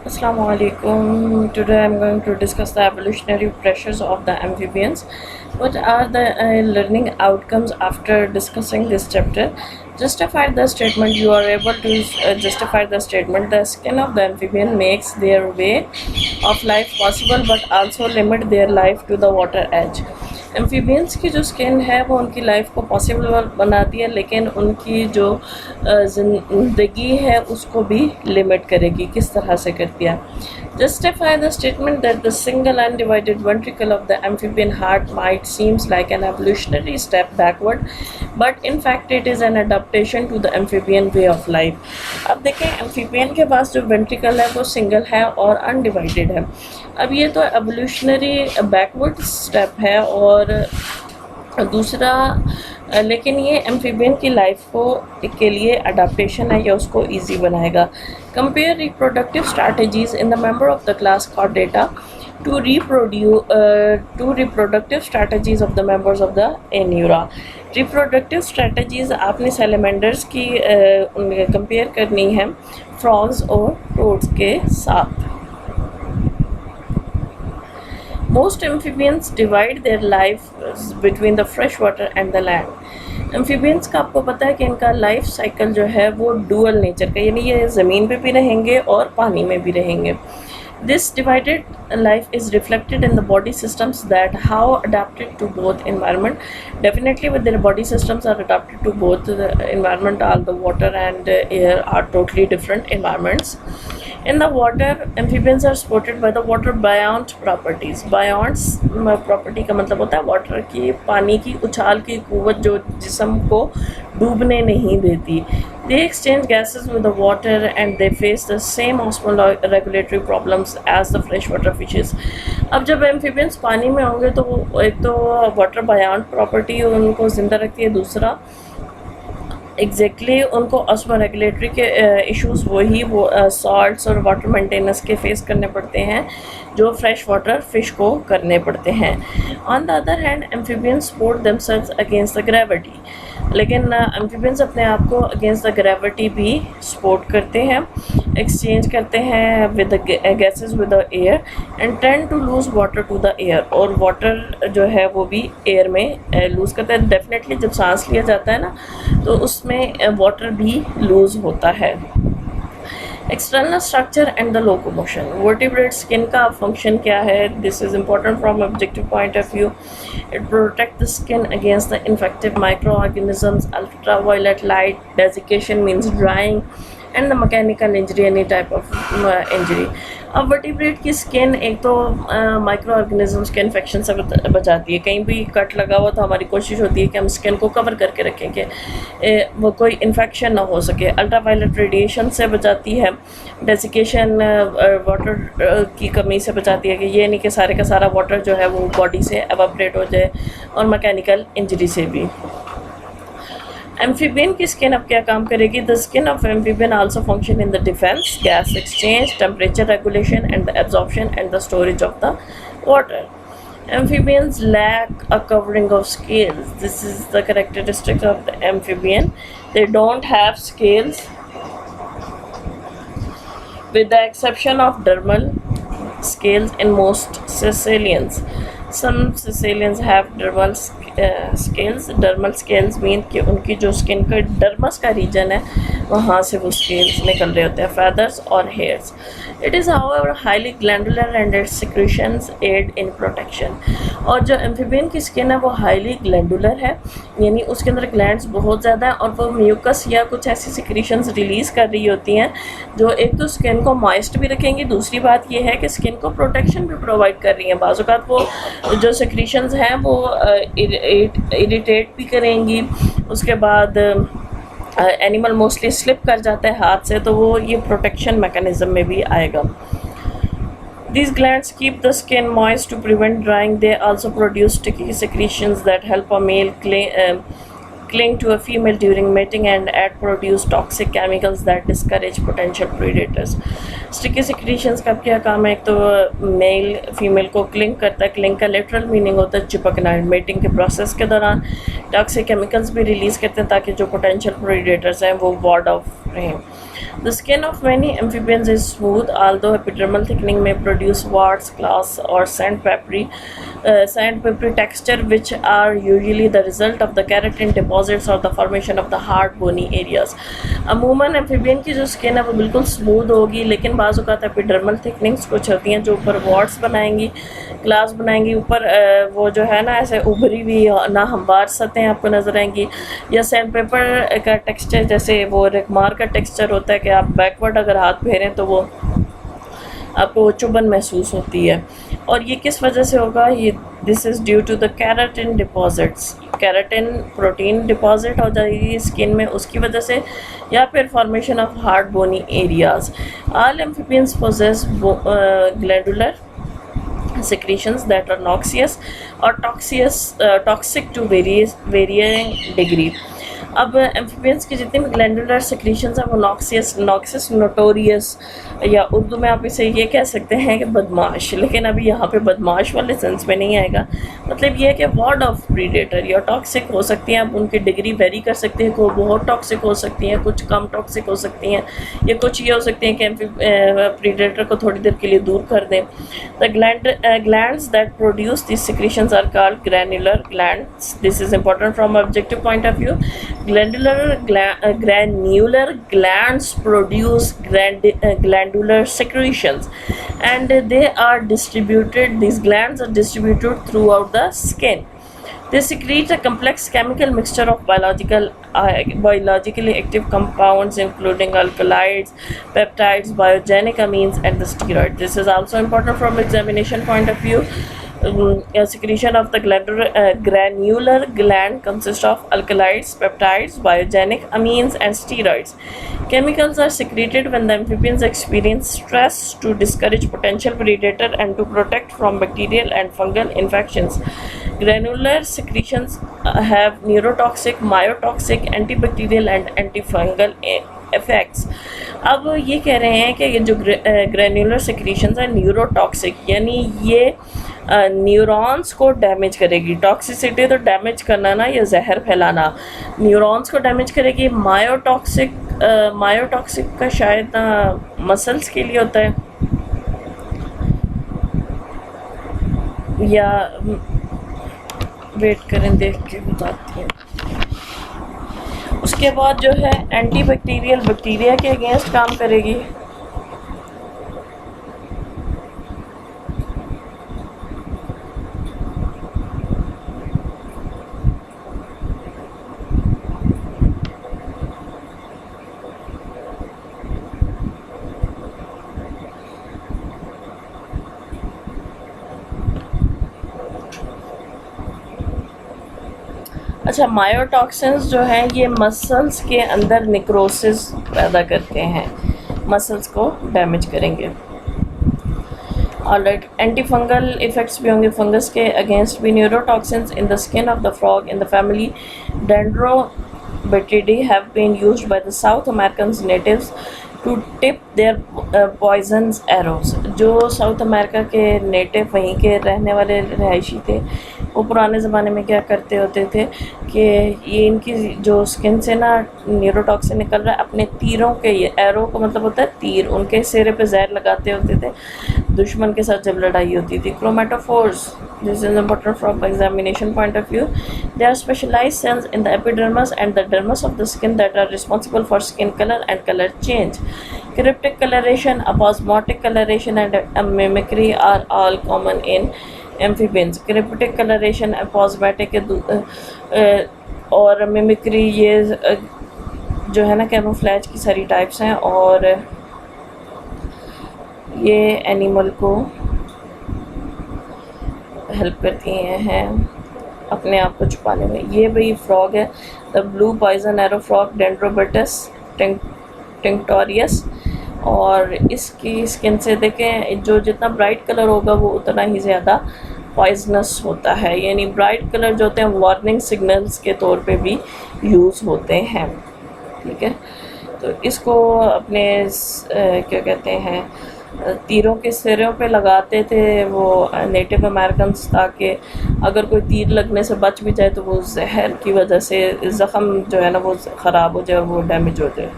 Assalamu alaikum. Today I'm going to discuss the evolutionary pressures of the amphibians. What are the learning outcomes after discussing this chapter? Justify the statement. You are able to justify the statement. The skin of the amphibian makes their way of life possible but also limit their life to the water edge. Amphibians की जो skin है वो उनकी life को possible बनाती है, लेकिन उनकी जो ज़िंदगी है उसको भी लिमिट करेगी। किस तरह से करती है? Justify the statement that the single undivided ventricle of the amphibian heart might seems like an evolutionary step backward, but in fact it is an adaptation to the amphibian way of life. अब देखें, amphibian के पास जो ventricle है वो single है और undivided है। अब ये तो एवोल्यूशनरी बैकवर्ड स्टेप है और दूसरा, लेकिन ये एम्फीबियन की लाइफ को के लिए अडाप्टेशन है या उसको इजी बनाएगा। Compare reproductive strategies in the member of the class Chordata to reproductive strategies of the members of the Anura. Reproductive strategies आपने salamanders की कंपेयर करनी है frogs और toads के साथ। Most amphibians divide their life between the fresh water and the land. Amphibians का आपको पता है कि इनका लाइफ साइकिल जो है वो डुअल नेचर का, यानी ये ज़मीन पे भी रहेंगे और पानी में भी रहेंगे। This divided life is reflected in the body systems that how adapted to both environment. Definitely with their body systems are adapted to both the environment. All the water and air are totally different environments. In the water, amphibians are supported by the water buoyant properties. Buoyant property का मतलब होता है water की, पानी की उछाल की कुव्वत जो जिस्म को डूबने नहीं देती। They exchange gases with the water and they face the same osmoregulatory problems as the freshwater fishes. अब जब एम्फीबियंस पानी में होंगे तो एक तो वाटर buoyant प्रॉपर्टी उनको ज़िंदा रखती है, दूसरा एग्जैक्टली उनको ऑस्मोरेगुलेटरी के इश्यूज़ वो सॉल्ट्स और वाटर मेंटेनेंस के फेस करने पड़ते हैं जो फ्रेश वाटर फिश को करने पड़ते हैं। On the other hand amphibians support themselves against the gravity, लेकिन एम्फीबियंस अपने आप को अगेंस्ट द ग्रेविटी भी सपोर्ट करते हैं, एक्सचेंज करते हैं with the gases with the air and tend to lose water to the air, और वाटर जो है वो भी एयर में लूज़ करते हैं। डेफिनेटली जब सांस लिया जाता है ना तो उसमें वाटर भी लूज़ होता है। External structure and the locomotion. Vertebrate skin का फंक्शन क्या है? This is important from objective point of view. It protect the skin against the infective micro organisms, ultraviolet light, desiccation means drying and the mechanical injury, any type of injury. अब vertebrate की skin एक तो micro organisms के infection से बचाती है। कहीं भी कट लगा हुआ तो हमारी कोशिश होती है कि हम स्किन को कवर करके रखें कि वो कोई इन्फेक्शन ना हो सके। अल्ट्रावायलेट रेडिएशन से बचाती है, डेसिकेशन वाटर की कमी से बचाती है कि ये नहीं कि सारे का सारा वाटर जो है वो बॉडी से एवापरेट हो जाए, और मैकेनिकल इंजरी से भी। एम्फीबियन की स्किन अब क्या काम करेगी? The skin of amphibian also function in the defence, gas exchange, temperature regulation and the absorption and the storage of the water. Amphibians lack a covering of scales. This is the characteristic of the amphibian. They don't have scales with the exception of dermal scales in most caecilians. Some caecilians have dermal scales. Dermal scales mean कि उनकी जो skin का dermis का reason है वहाँ से वो scales निकल रहे होते हैं, feathers और hairs. It is however highly glandular and its secretions aid in protection. और जो एम्फीबियन की स्किन है वो हाईली ग्लैंडुलर है, यानी उसके अंदर ग्लैंड्स बहुत ज़्यादा हैं और वो म्यूकस या कुछ ऐसी सिक्रीशंस रिलीज़ कर रही होती हैं जो एक तो स्किन को मॉइस्ट भी रखेंगी, दूसरी बात ये है कि स्किन को प्रोटेक्शन भी प्रोवाइड कर रही हैं। बाज़ औक़ात वो जो सिक्रीशंस हैं वो इरिटेट भी करेंगी, उसके बाद एनिमल मोस्टली स्लिप कर जाता है हाथ से, तो वो ये प्रोटेक्शन मैकेनिज़्म में भी आएगा। These glands keep the skin moist to prevent drying. They also produce sticky secretions that help a male cling to a female during mating and add produce toxic chemicals that discourage potential predators. Sticky secretions का क्या काम है? एक तो male female को cling करता है, cling का लिटरल मीनिंग होता है चिपकना। मेटिंग के प्रोसेस के दौरान टॉक्सिक केमिकल्स भी रिलीज़ करते हैं ताकि जो पोटेंशियल प्रेडेटर्स हैं वो वार्ड ऑफ रहें। The skin of many amphibians is smooth, although epidermal thickening may produce warts, claws, or sandpapery texture, which are usually the result of the keratin deposits or the formation of the hard bony areas. अमूमन amphibian की जो skin है वो बिल्कुल smooth होगी, लेकिन बाज़ औक़ात एपिडर्मल थिकनिंग्स कुछ होती हैं जो ऊपर वार्ड्स बनाएंगी, क्लास बनाएंगी, ऊपर वो जो है ना ऐसे उभरी हुई ना हमवार सतहें आपको नज़र आएंगी, या सैंड पेपर का टेक्सचर जैसे वो रेगमार का टेक्सचर होता है कि आप बैकवर्ड अगर हाथ फेरें तो वो आपको चुभन महसूस होती है। और ये किस वजह से होगा? ये this is due to the keratin deposits, keratin protein deposit हो जाएगी स्किन में उसकी वजह से, या फिर formation of hard bony areas. All amphibians possess glandular secretions that are noxious or toxic to varying degree। अब एम्फीबियंस की जितनी भी ग्लैंडुलर सेक्रीशंस हैं वो नॉक्सियस नोटोरियस, या उर्दू में आप इसे ये कह सकते हैं कि बदमाश, लेकिन अभी यहाँ पे बदमाश वाले सेंस में नहीं आएगा। मतलब ये है कि वार्ड ऑफ प्रीडेटर, या टॉक्सिक हो सकती हैं, अब उनकी डिग्री वेरी कर सकती है, को बहुत टॉक्सिक हो सकती हैं, कुछ कम टॉक्सिक हो सकती हैं, या कुछ ये हो सकती हैं कि प्रीडेटर को थोड़ी देर के लिए दूर कर दें। The glands that produce these secretions are called granular glands. This is important from objective point of view. Granular glands produce glandular secretions, and these glands are distributed throughout the skin. They secrete a complex chemical mixture of biologically active compounds including alkaloids, peptides, biogenic amines, and the steroids. This is also important from examination point of view. Secretion of the granular gland consists of alkaloids, peptides, biogenic amines, and steroids. Chemicals are secreted when the amphibians experience stress to discourage potential predator and to protect from bacterial and fungal infections. Granular secretions have neurotoxic, myotoxic, antibacterial, and antifungal effects. अब ये कह रहे हैं कि ये जो granular secretions है neurotoxic, यानी ये न्यूरॉन्स को डैमेज करेगी। टॉक्सिसिटी तो डैमेज करना ना, या जहर फैलाना, न्यूरॉन्स को डैमेज करेगी। मायोटॉक्सिक का शायद मसल्स के लिए होता है, या वेट करें देख के बताती हूँ। उसके बाद जो है एंटीबैक्टीरियल, बैक्टीरिया के अगेंस्ट काम करेगी। अच्छा, मायोटॉक्सिन्स जो हैं ये मसल्स के अंदर निक्रोसिस पैदा करते हैं, मसल्स को डैमेज करेंगे। ऑलराइट, एंटी फंगल इफेक्ट्स भी होंगे फंगस के अगेंस्ट भी। Neurotoxins in the skin of the frog in the family Dendrobatidae have been used by the South American natives to tip their poisonous arrows. जो South America के native वहीं के रहने वाले रहायशी थे, वो पुराने ज़माने में क्या करते होते थे कि ये इनकी जो स्किन से ना न्यूरोटॉक्सिन निकल रहा है, अपने तीरों के, ये एरो को मतलब होता है तीर, उनके सिरे पे जहर लगाते होते थे दुश्मन के साथ जब लड़ाई होती थी। Chromatophores, this is important from examination point of view. They are specialised cells in the epidermis and the dermis of the skin that are responsible for skin colour and colour change. Cryptic colouration, aposematic colouration and mimicry are all common in amphibians. Cryptic colouration, aposematic और mimicry, ये जो है ना camouflage की सारी types हैं, और ये एनिमल को हेल्प करती हैं अपने आप को छुपाने में। ये भाई फ्रॉग है, the blue poison arrow frog Dendrobates tinctorius, और इसकी स्किन से देखें जो जितना ब्राइट कलर होगा वो उतना ही ज़्यादा पॉइजनस होता है, यानी ब्राइट कलर जो होते हैं वार्निंग सिग्नल्स के तौर पे भी यूज़ होते हैं। ठीक है, तो इसको अपने क्या कहते हैं तीरों के सिरों पे लगाते थे वो नेटिव अमेरिकन्स, ताकि अगर कोई तीर लगने से बच भी जाए तो वो जहर की वजह से ज़ख़म जो है ना वो ख़राब हो जाए और वो डैमेज हो जाए।